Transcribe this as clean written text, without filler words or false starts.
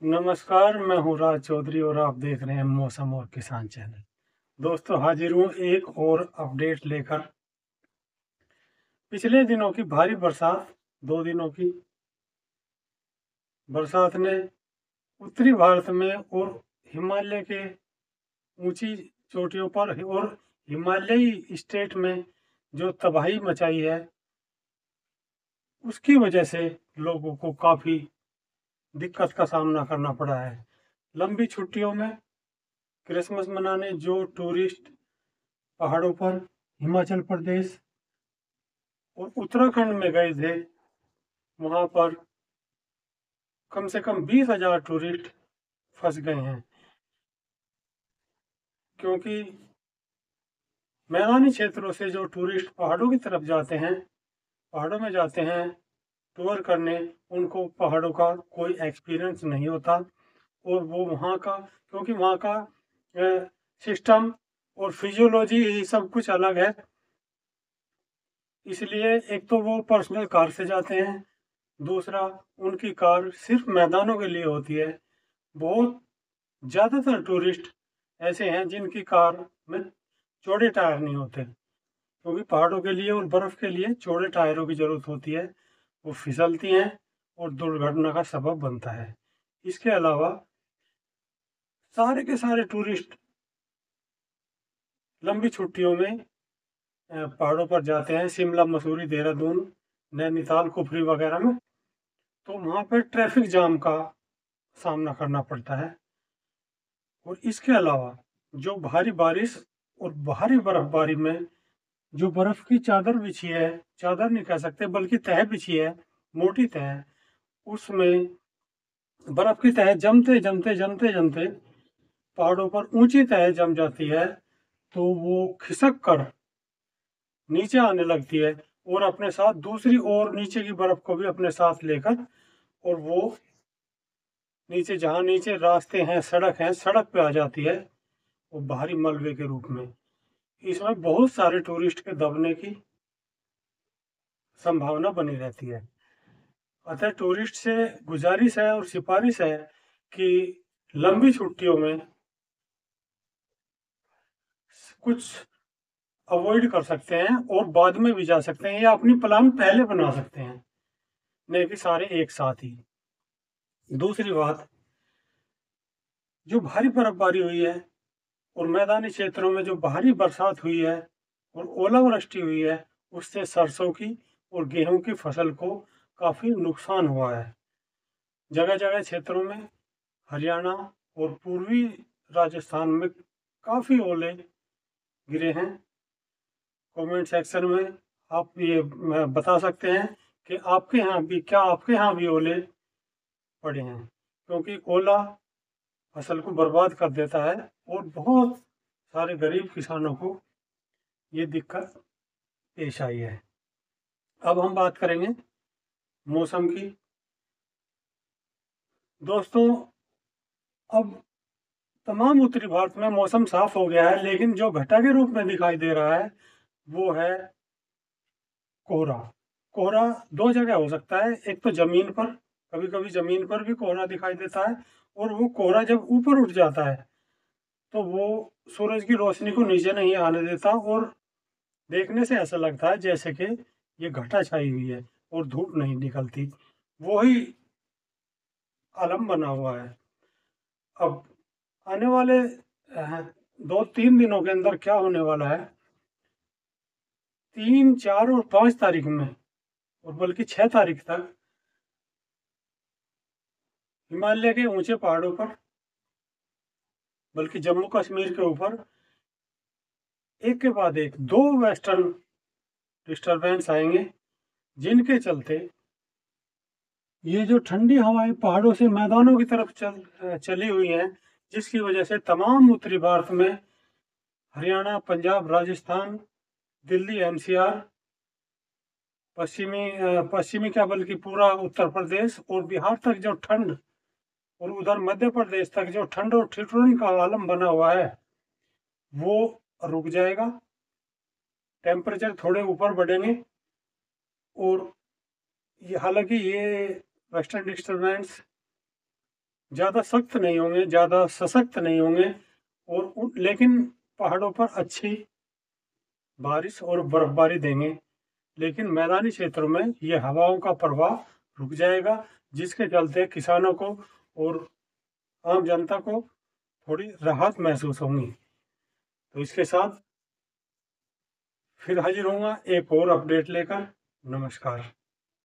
नमस्कार, मैं हूँ राज चौधरी और आप देख रहे हैं मौसम और किसान चैनल। दोस्तों, हाजिर हूँ एक और अपडेट लेकर। पिछले दिनों की भारी बरसात, 2 दिनों की बरसात ने उत्तरी भारत में और हिमालय के ऊंची चोटियों पर और हिमालयी स्टेट में जो तबाही मचाई है, उसकी वजह से लोगों को काफ़ी दिक्कत का सामना करना पड़ा है। लंबी छुट्टियों में क्रिसमस मनाने जो टूरिस्ट पहाड़ों पर हिमाचल प्रदेश और उत्तराखंड में गए थे, वहां पर कम से कम 20,000 टूरिस्ट फंस गए हैं, क्योंकि मैदानी क्षेत्रों से जो टूरिस्ट पहाड़ों की तरफ जाते हैं, पहाड़ों में जाते हैं टूर करने, उनको पहाड़ों का कोई एक्सपीरियंस नहीं होता। और वो वहाँ का, क्योंकि वहाँ का सिस्टम और फिजियोलॉजी ये सब कुछ अलग है, इसलिए एक तो वो पर्सनल कार से जाते हैं, दूसरा उनकी कार सिर्फ मैदानों के लिए होती है। बहुत ज़्यादातर टूरिस्ट ऐसे हैं जिनकी कार में चौड़े टायर नहीं होते, क्योंकि पहाड़ों के लिए और बर्फ़ के लिए चौड़े टायरों की ज़रूरत होती है। वो फिसलती हैं और दुर्घटना का सबब बनता है। इसके अलावा सारे के सारे टूरिस्ट लंबी छुट्टियों में पहाड़ों पर जाते हैं, शिमला, मसूरी, देहरादून, नैनीताल, कुफरी वगैरह में। तो वहाँ पर ट्रैफिक जाम का सामना करना पड़ता है। और इसके अलावा जो भारी बारिश और भारी बर्फबारी में जो बर्फ की चादर बिछी है, चादर नहीं कह सकते बल्कि तह बिछी है, मोटी तह, उसमें बर्फ की तह जमते जमते जमते जमते पहाड़ों पर ऊंची तह जम जाती है, तो वो खिसक कर नीचे आने लगती है और अपने साथ दूसरी और नीचे की बर्फ को भी अपने साथ लेकर, और वो नीचे, जहाँ नीचे रास्ते हैं, सड़क पे आ जाती है, वो भारी मलबे के रूप में। इसमें बहुत सारे टूरिस्ट के दबने की संभावना बनी रहती है। अतः टूरिस्ट से गुजारिश है और सिफारिश है कि लंबी छुट्टियों में कुछ अवॉइड कर सकते हैं और बाद में भी जा सकते हैं, या अपनी प्लान पहले बना सकते हैं, नहीं कि सारे एक साथ ही। दूसरी बात, जो भारी बर्फबारी हुई है और मैदानी क्षेत्रों में जो भारी बरसात हुई है और ओलावृष्टि हुई है, उससे सरसों की और गेहूं की फसल को काफ़ी नुकसान हुआ है। जगह जगह क्षेत्रों में, हरियाणा और पूर्वी राजस्थान में काफ़ी ओले गिरे हैं। कमेंट सेक्शन में आप ये बता सकते हैं कि आपके यहाँ भी ओले पड़े हैं, क्योंकि ओला फसल को बर्बाद कर देता है और बहुत सारे गरीब किसानों को ये दिक्कत पेश आई है। अब हम बात करेंगे मौसम की। दोस्तों, अब तमाम उत्तरी भारत में मौसम साफ हो गया है, लेकिन जो घटा के रूप में दिखाई दे रहा है वो है कोहरा। कोहरा दो जगह हो सकता है, एक तो जमीन पर, कभी कभी जमीन पर भी कोहरा दिखाई देता है, और वो कोहरा जब ऊपर उठ जाता है तो वो सूरज की रोशनी को नीचे नहीं आने देता, और देखने से ऐसा लगता है जैसे कि ये घटा छाई हुई है और धूप नहीं निकलती। वो ही आलम बना हुआ है। अब आने वाले 2-3 दिनों के अंदर क्या होने वाला है, 3, 4 और 5 तारीख में, और बल्कि 6 तारीख तक हिमालय के ऊंचे पहाड़ों पर, बल्कि जम्मू कश्मीर के ऊपर एक के बाद एक 2 वेस्टर्न डिस्टरबेंस आएंगे, जिनके चलते ये जो ठंडी हवाएं पहाड़ों से मैदानों की तरफ चली हुई हैं, जिसकी वजह से तमाम उत्तरी भारत में, हरियाणा, पंजाब, राजस्थान, दिल्ली, एनसीआर, पश्चिमी क्या बल्कि पूरा उत्तर प्रदेश और बिहार तक जो ठंड, और उधर मध्य प्रदेश तक जो ठंड और ठिठुरन का आलम बना हुआ है, वो रुक जाएगा। टेम्परेचर थोड़े ऊपर बढ़ेंगे, और ये, हालांकि ये वेस्टर्न डिस्टर्बेंस ज़्यादा सख्त नहीं होंगे, ज़्यादा सशक्त नहीं होंगे, और लेकिन पहाड़ों पर अच्छी बारिश और बर्फबारी देंगे। लेकिन मैदानी क्षेत्रों में ये हवाओं का प्रभाव रुक जाएगा, जिसके चलते किसानों को और आम जनता को थोड़ी राहत महसूस होगी। तो इसके साथ फिर हाजिर होऊंगा एक और अपडेट लेकर। नमस्कार।